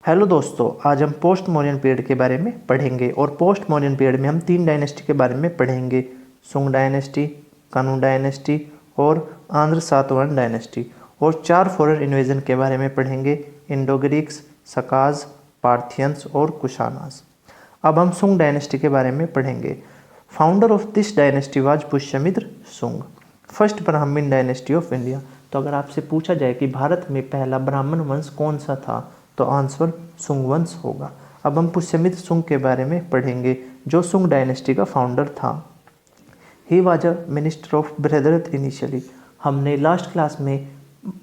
Hello दोस्तों, आज हम पोस्ट मौर्यन पीरियड के बारे में पढ़ेंगे और पोस्ट मौर्यन पीरियड में हम 3 डायनेस्टी के बारे में पढ़ेंगे। सुंग डायनेस्टी, कनु डायनेस्टी और आंध्र सातवाहन डायनेस्टी। और 4 फॉरेन इन्वेजन के बारे में पढ़ेंगे, इंडो ग्रीक्स, सकाज, पार्थियंस और कुशानास। अब हम सुंग डायनेस्टी के बारे में पढ़ेंगे। Founder of this dynasty was Pushyamitra सुंग, फर्स्ट ब्राह्मण डायनेस्टी ऑफ इंडिया। तो अगर आपसे पूछा जाए कि भारत में पहला ब्राह्मण वंश कौन सा था, तो आंसर सुंग वंश होगा। अब हम पुष्यमित्र सुंग के बारे में पढ़ेंगे, जो सुंग डायनेस्टी का फाउंडर था। He was a minister of Brihadratha initially. हमने लास्ट क्लास में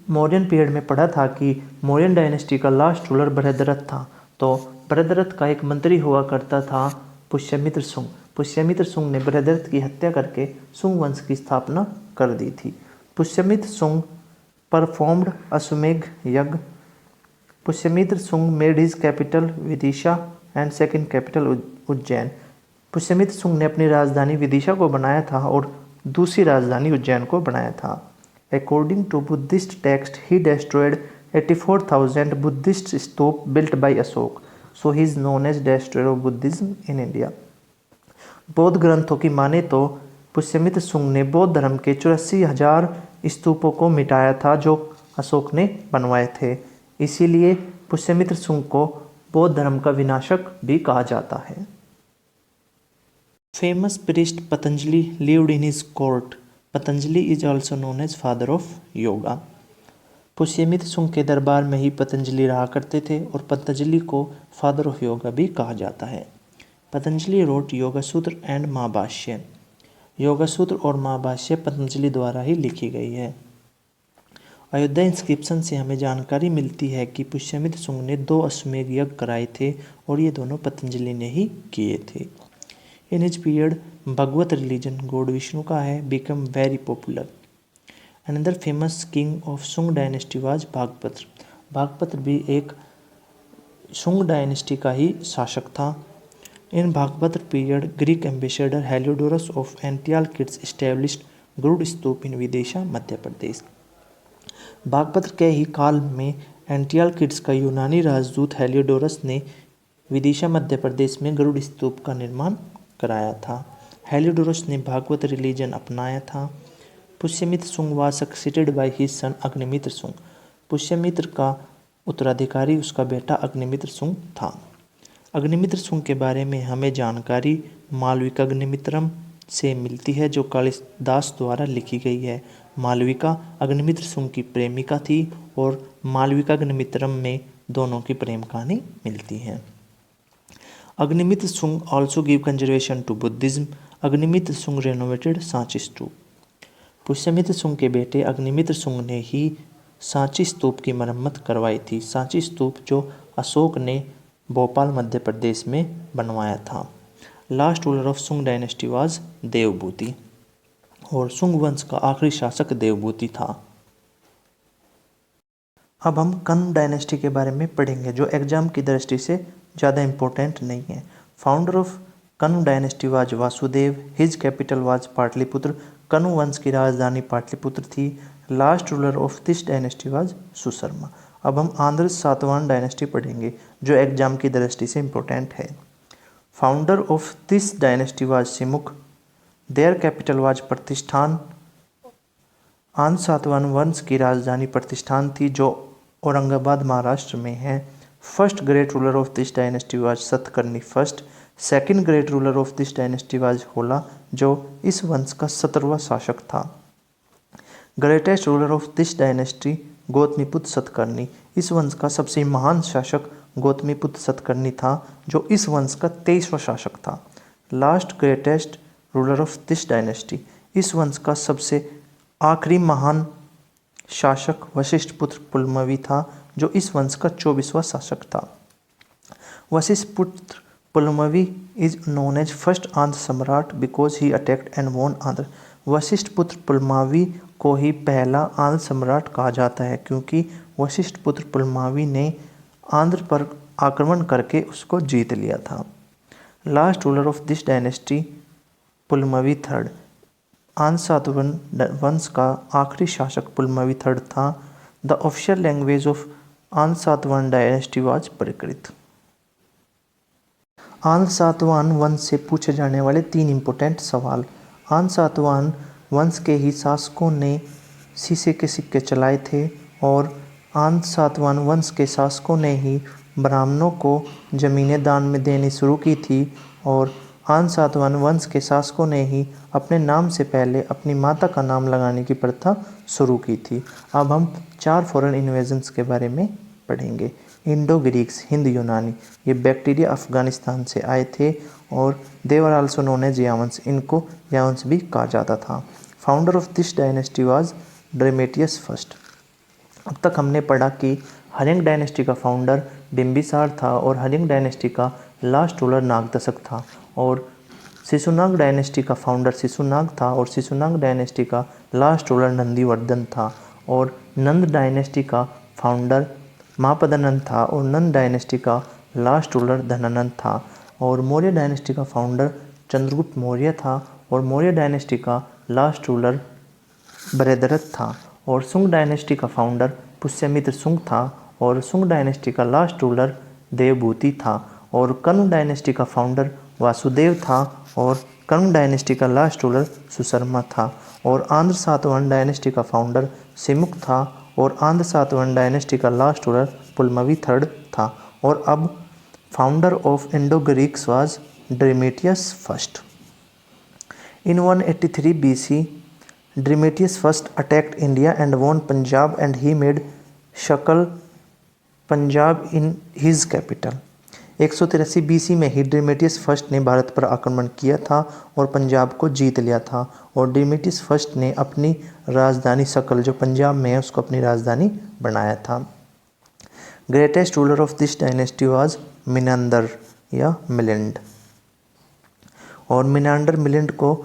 मौर्यन पीरियड में पढ़ा था कि मौर्यन डायनेस्टी का लास्ट रूलर बृहद्रथ था। तो बृहद्रथ का एक मंत्री हुआ करता था पुष्यमित्र सुंग। पुष्यमित्र सुंग ने बृहद्रथ की हत्या करके सुंग वंश की स्थापना कर दी थी। पुष्यमित्र सुंग परफॉर्म्ड अश्वमेध यज्ञ। पुष्यमित्र सुंग made his capital Vidisha and second capital Ujjain. Pushyamitra सुंग ने अपनी राजधानी विदिशा को बनाया था और दूसरी राजधानी उज्जैन को बनाया था। According to Buddhist text he destroyed 84,000 Buddhist stupa built by Ashoka, so he is known as destroyer of Buddhism in India. बौद्ध ग्रंथों की माने तो पुष्यमित्र सुंग ने बौद्ध धर्म के 84,000 स्तूपों को मिटाया था जो अशोक ने बनवाए थे। इसीलिए पुष्यमित्र सुंग को बौद्ध धर्म का विनाशक भी कहा जाता है। Famous priest Patanjali lived in his court. Patanjali is also known as father of yoga. Pushyamitra Sunga के दरबार में ही पतंजलि रहा करते थे और पतंजलि को फादर ऑफ योगा भी कहा जाता है। पतंजलि रोट योगा सूत्र एंड महाभाष्य। योगा सूत्र और महाभाष्य पतंजलि द्वारा ही लिखी गई है। अयोध्या इंस्क्रिप्शन से हमें जानकारी मिलती है कि पुष्यमित्र सुंग ने 2 अश्वमेध यज्ञ कराए थे और ये दोनों पतंजलि ने ही किए थे। In his period Bhagwat religion god Vishnu का है become very popular. Another famous king of Sunga dynasty was Bhagpatra. Bhagpatra भी एक सुंग डायनेस्टी का ही शासक था। In Bhagpatra period Greek ambassador Heliodorus of Antialcidas established Garuda stupa in Vidisha Madhya Pradesh. Bhagpatra के ही काल में एंटियालकिड्स का यूनानी राजदूत हेलियोडोरस ने विदिशा मध्य प्रदेश में गरुड़ स्तूप का निर्माण कराया था। हेलियोडोरस ने भागवत रिलीजन अपनाया था। पुष्यमित्र सुंग was succeeded by his son Agnimitra सुंग। पुष्यमित्र का उत्तराधिकारी उसका बेटा अग्निमित्र सुंग था। अग्निमित्र सुंग के बारे में हमें जानकारी मालविकाग्निमित्रम से मिलती है जो कालिदास द्वारा लिखी गई है। मालविका अग्निमित्र सुंग की प्रेमिका थी और मालविकाग्निमित्रम में दोनों की प्रेम कहानी मिलती है। Agnimitra Sunga also give conservation to Buddhism. Agnimitra Sunga renovated Sanchi स्तूप। पुष्यमित्र सुंग के बेटे अग्निमित्र सुंग ने ही सांची स्तूप की मरम्मत करवाई थी। सांची स्तूप जो अशोक ने भोपाल मध्य प्रदेश में बनवाया था। Last ruler of Sunga dynasty was Devabhuti और सुंग वंश का आखिरी शासक देवभूति था। अब हम कनु डायनेस्टी के बारे में पढ़ेंगे जो एग्जाम की दृष्टि से ज़्यादा इम्पोर्टेंट नहीं है। फाउंडर ऑफ कनु dynasty was Vasudev. His capital was Pataliputra. कनु वंश की राजधानी पाटलिपुत्र थी। Last ruler of this dynasty was Susharma. अब हम आंध्र सातवाहन डायनेस्टी पढ़ेंगे जो एग्जाम की दृष्टि से इम्पोर्टेंट है। Founder of this dynasty was Simukh. Their capital was Pratishthan. Andhra Satavahana वंश की राजधानी प्रतिष्ठान थी जो औरंगाबाद महाराष्ट्र में है। First great ruler of this dynasty was Satakarni first. Second great ruler of this dynasty was होला जो इस वंश का 17वां शासक था। Greatest ruler of this dynasty Gautamiputra Satakarni. इस वंश का सबसे महान शासक गौतमीपुत्र सतकर्णी था जो इस वंश का 23वां शासक था। Last greatest ruler of this dynasty. इस वंश का सबसे आखिरी महान शासक वशिष्ठ पुत्र पुलमावी था जो इस वंश का 24वां शासक था। Vashishtha Putra Pulamavi is known as first Andhra samrat because he attacked and won Andhra. Vashishtha Putra Pulamavi को ही पहला आंध्र सम्राट कहा जाता है क्योंकि वशिष्ठ पुत्र पुलमावी ने आंध्र पर आक्रमण करके उसको जीत लिया था। Last ruler of this dynasty Pulumavi third. Andhra Satavahana वंश का आखिरी शासक पुलमावी थर्ड था। द ऑफिशियल लैंग्वेज ऑफ आन सातवाहन डायनेस्टी वाज प्रकृत। आन सातवाहन वंश से पूछे जाने वाले 3 इम्पोर्टेंट सवाल। आन सातवाहन वंश के ही शासकों ने शीशे के सिक्के चलाए थे और आन सातवाहन वंश के शासकों ने ही ब्राह्मणों को जमीनें दान में देनी शुरू की थी और आन सातवाहन वंश के शासकों ने ही अपने नाम से पहले अपनी माता का नाम लगाने की प्रथा शुरू की थी। अब हम 4 फॉरेन इन्वेजन्स के बारे में पढ़ेंगे। इंडो ग्रीक्स, हिंद यूनानी, ये बैक्टीरिया अफगानिस्तान से आए थे और they were also known as Yavansh, इनको यावंश भी कहा जाता था। Founder of this dynasty was Demetrius first. अब तक हमने पढ़ा कि हर्यंग डायनेस्टी का फाउंडर बिंबिसार था और हर्यंग डायनेस्टी का लास्ट रूलर नागदशक था और शिशुनाग डायनेस्टी का फाउंडर शिशुनाग था और शिशुनाग डायनेस्टी का लास्ट रूलर नंदीवर्धन था और नंद डायनेस्टी का फाउंडर महापदानंद था और नंद डायनेस्टी का लास्ट रूलर धनानंद था और मौर्य डायनेस्टी का फाउंडर चंद्रगुप्त मौर्य था और मौर्य डायनेस्टी का लास्ट रूलर बृहद्रथ था और सुंग डायनेस्टी का फाउंडर पुष्यमित्र सुंग था और सुंग डायनेस्टी का लास्ट रूलर देवभूति था और कर्ण डायनेस्टी का फाउंडर वासुदेव था और कर्ण डायनेस्टी का लास्ट रूलर सुशर्मा था और आंध्र सातवाहन डायनेस्टी का फाउंडर सिमुक था और आंध्र सातवाहन डायनेस्टी का लास्ट रूलर पुलमावी थर्ड था और अब founder of Indo Greeks was Demetrius first. In 183 BC, Demetrius first attacked India and won Punjab and he made Shakal Punjab in his capital। 183 BC में ही डेमेट्रियस फर्स्ट ने भारत पर आक्रमण किया था और पंजाब को जीत लिया था और डेमेट्रियस फर्स्ट ने अपनी राजधानी शकल जो पंजाब में है उसको अपनी राजधानी बनाया था। Greatest ruler of this dynasty was Menander या मिलिंड और मिनांडर मिलिंड को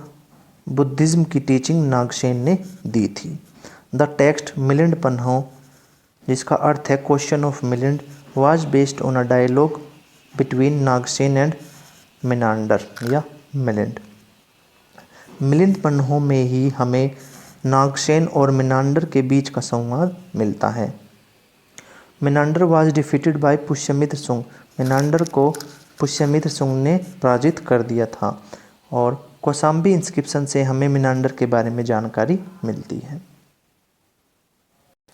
बुद्धिज्म की टीचिंग नागसेन ने दी थी। द टेक्स्ट मिलिंड पन्हो, जिसका अर्थ है question of Milind, was based on a dialogue between Nagasena and Menander या मिलिंड। मिलिंद पन्हो में ही हमें नागसेन और मिनांडर के बीच का संवाद मिलता है। Menander was defeated by Pushyamitra सुंग, मिनांडर को पुष्यमित्र सुंग ने पराजित कर दिया था और कौशाम्बी इंस्क्रिप्शन से हमें मिनांडर के बारे में जानकारी मिलती है।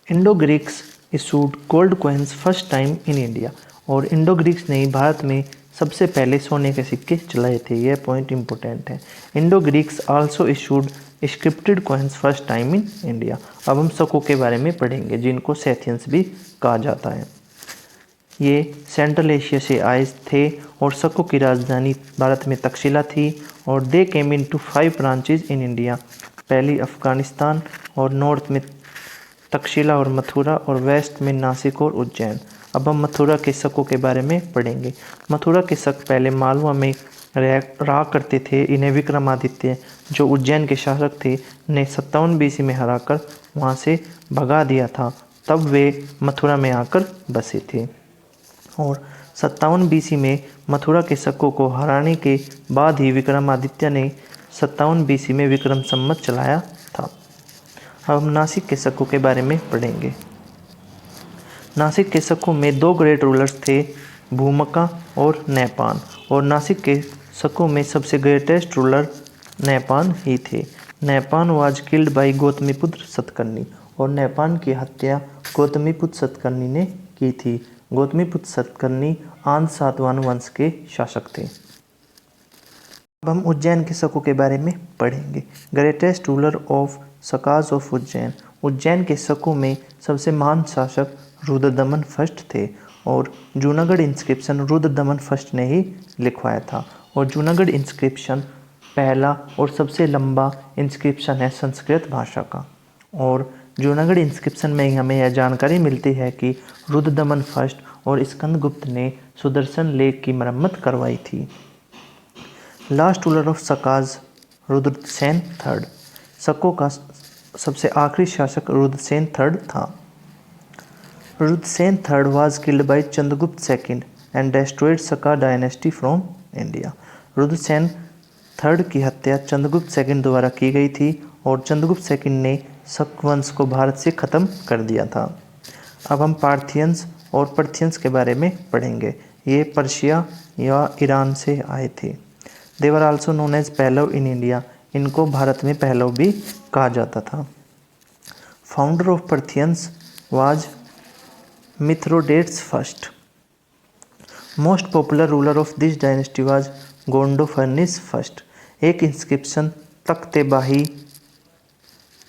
Indo Greeks issued gold coins first time in India और इंडो ग्रीक्स ने ही भारत में सबसे पहले सोने के सिक्के चलाए थे, यह पॉइंट इंपॉर्टेंट है। Indo Greeks also issued scripted coins first time in India. अब हम शकों के बारे में पढ़ेंगे जिनको सेथियंस भी कहा जाता है। ये सेंट्रल एशिया से आए थे और शकों की राजधानी भारत में तक्षशिला थी और दे केम इन टू 5 ब्रांचेज इन इंडिया। पहली अफगानिस्तान और नॉर्थ में तक्षशिला और मथुरा और वेस्ट में नासिक और उज्जैन। अब हम मथुरा के शकों के बारे में पढ़ेंगे। मथुरा के शक पहले मालवा में रहा करते थे। इन्हें विक्रमादित्य जो उज्जैन के शासक थे ने 57 BC में हराकर वहाँ से भगा दिया था, तब वे मथुरा में आकर बसे थे और 57 BC में मथुरा के शकों को हराने के बाद ही विक्रमादित्य ने 57 BC में विक्रम संवत चलाया था। अब हम नासिक के शकों के बारे में पढ़ेंगे। नासिक के शकों में 2 ग्रेट रूलर्स थे, भूमका और नैपान, और नासिक के शकों में सबसे ग्रेटेस्ट रूलर नैपान ही थे। Naipan was killed by Gautamiputra Satkarni और नैपान की हत्या गौतमीपुत्र सतकर्णी ने की थी। गौतमीपुत्र सतकर्णी आंध्र सातवाहन वंश के शासक थे। अब हम उज्जैन के शकों के बारे में पढ़ेंगे। Greatest ruler of Shakas of Ujjain. Ujjain के शकों में सबसे महान शासक रुद्रदमन फर्स्ट थे और जूनागढ़ इंस्क्रिप्शन रुद्रदमन फर्स्ट ने ही लिखवाया था और जूनागढ़ इंस्क्रिप्शन पहला और सबसे लंबा इंस्क्रिप्शन है संस्कृत भाषा का और जूनागढ़ इंस्क्रिप्शन में हमें यह जानकारी मिलती है कि रुद्रदमन फर्स्ट और स्कंदगुप्त ने सुदर्शन लेक की मरम्मत करवाई थी। Last ruler of Shakas Rudrasen third. शकों का सबसे आखिरी शासक रुद्रसेन थर्ड था। Rudrasen third was killed by Chandragupta second and destroyed Shaka dynasty from India. Rudrasen third की हत्या चंद्रगुप्त सेकंड द्वारा की गई थी और चंद्रगुप्त सेकंड ने शक वंश को भारत से ख़त्म कर दिया था। अब हम पार्थियंस और पर्थियंस के बारे में पढ़ेंगे। ये पर्शिया या ईरान से आए थे। They were also known as Pahlav in India, इनको भारत में पहलव भी कहा जाता था। Founder of Parthians was Mithridates first. Most popular ruler of this dynasty was Gondophernes first. एक इंस्क्रिप्शन तख्त-ए-बाही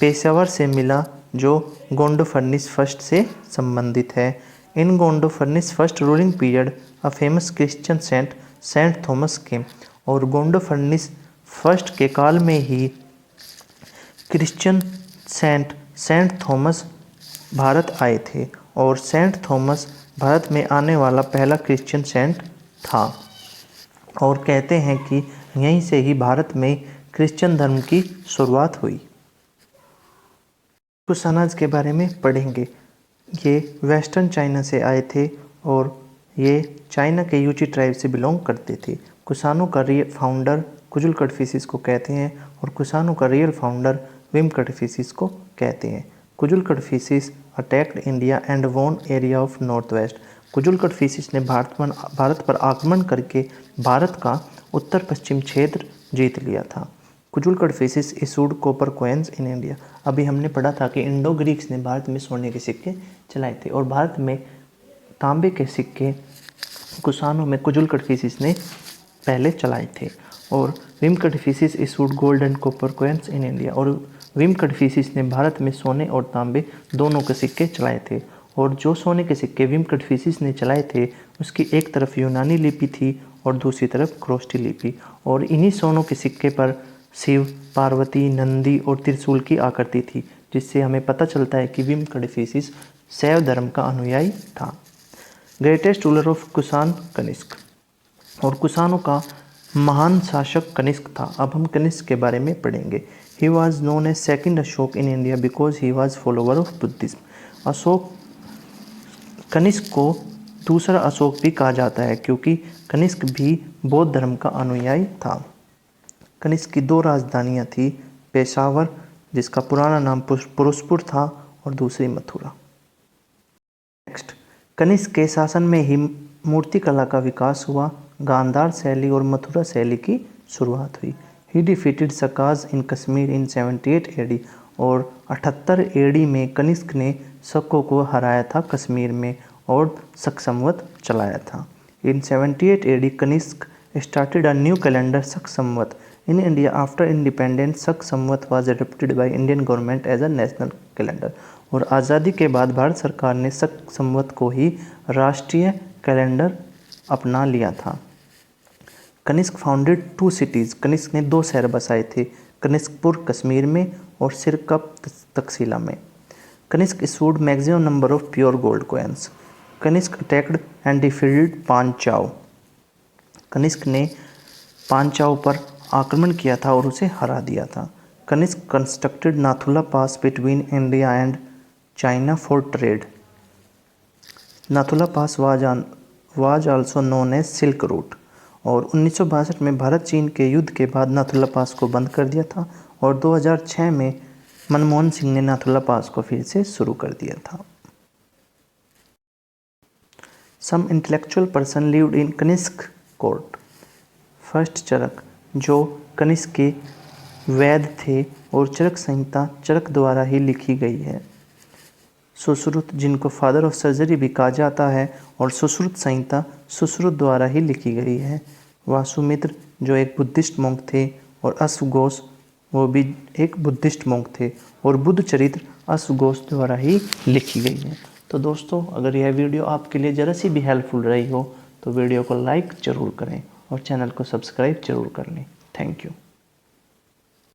पेशावर से मिला जो गोंडोफर्निस फर्स्ट से संबंधित है। In Gondophernes first ruling period a famous Christian saint saint Thomas के, और गोंडोफर्निस फर्स्ट के काल में ही Christian saint saint Thomas Bharat आए थे, और सेंट थॉमस भारत में आने वाला पहला क्रिश्चियन सेंट था, और कहते हैं कि यहीं से ही भारत में क्रिश्चियन धर्म की शुरुआत हुई। कुशानाज के बारे में पढ़ेंगे। ये वेस्टर्न चाइना से आए थे और ये चाइना के यूची ट्राइब से बिलोंग करते थे। कुशानों का रियल फाउंडर कुजुल कड़फिसिस को कहते हैं, और कुशानों का रियल फाउंडर विम कड़फिसिस को कहते हैं। Kujula Kadphises attacked India and won area of north west. Kujula Kadphises ने भारत पर आक्रमण करके भारत का उत्तर पश्चिम क्षेत्र जीत लिया था। Kujula Kadphises issued copper coins in India. अभी हमने पढ़ा था कि इंडो ग्रीक्स ने भारत में सोने के सिक्के चलाए थे, और भारत में तांबे के सिक्के कुशानों में कुजुल कड़फिसिस ने पहले चलाए थे। और Vima Kadphises issued gold and copper coins in India. और विम कड़फिसिस ने भारत में सोने और तांबे दोनों के सिक्के चलाए थे। और जो सोने के सिक्के विम कड़फिसिस ने चलाए थे उसकी एक तरफ यूनानी लिपि थी और दूसरी तरफ क्रोस्टी लिपि, और इन्हीं सोनों के सिक्के पर शिव, पार्वती, नंदी और त्रिशूल की आकृति थी, जिससे हमें पता चलता है कि विम कड़फिसिस शैव धर्म का अनुयायी था। Greatest ruler of Kushan Kanishka, और कुषाणों का महान शासक कनिष्क था। अब हम कनिष्क के बारे में पढ़ेंगे। He was known as second Ashoka in India because he was follower of Buddhism. Ashoka Kanishka को दूसरा अशोक भी कहा जाता है क्योंकि कनिष्क भी बौद्ध धर्म का अनुयायी था। कनिष्क की दो राजधानियाँ थी, पेशावर जिसका पुराना नाम पुरुषपुर था और दूसरी मथुरा। नेक्स्ट, कनिष्क के शासन में ही मूर्तिकला का विकास हुआ, गांधार शैली और मथुरा शैली की शुरुआत हुई। He defeated Sakas in Kashmir in 78 AD, और 78 AD में कनिष्क ने शकों को हराया था कश्मीर में और शक संवत चलाया था। In 78 AD Kanishka started a new calendar Shaka Samvat in India after independence. Shaka Samvat was adopted by Indian government as a national calendar, और आज़ादी के बाद भारत सरकार ने शक संवत को ही राष्ट्रीय कैलेंडर अपना लिया था। Kanishka founded 2 cities. कनिष्क ने 2 शहर बसाए थे, कनिष्कपुर कश्मीर में और सिरकप तक्षशिला में। Kanishka issued maximum number of pure gold coins. Kanishka attacked and defeated Panchal. Kanishka ने पांचाल पर आक्रमण किया था और उसे हरा दिया था। Kanishka constructed Nathula pass between India and China for trade. Nathula pass was also known as silk route, और 1962 में भारत चीन के युद्ध के बाद नाथुला पास को बंद कर दिया था, और 2006 में मनमोहन सिंह ने नाथुला पास को फिर से शुरू कर दिया था। Some intellectual person lived in Kanishka court. First Charaka, जो कनिष्क के वैद्य थे, और चरक संहिता चरक द्वारा ही लिखी गई है। सुश्रुत, जिनको फादर ऑफ सर्जरी भी कहा जाता है, और सुश्रुत संहिता सुश्रुत द्वारा ही लिखी गई है। वासुमित्र, जो एक बुद्धिस्ट मोंक थे, और अश्वघोष, वो भी एक बुद्धिस्ट मोंक थे, और बुद्ध चरित्र अश्वघोष द्वारा ही लिखी गई है। तो दोस्तों, अगर यह वीडियो आपके लिए ज़रा सी भी हेल्पफुल रही हो तो वीडियो को लाइक ज़रूर करें और चैनल को सब्सक्राइब ज़रूर कर लें। Thank you.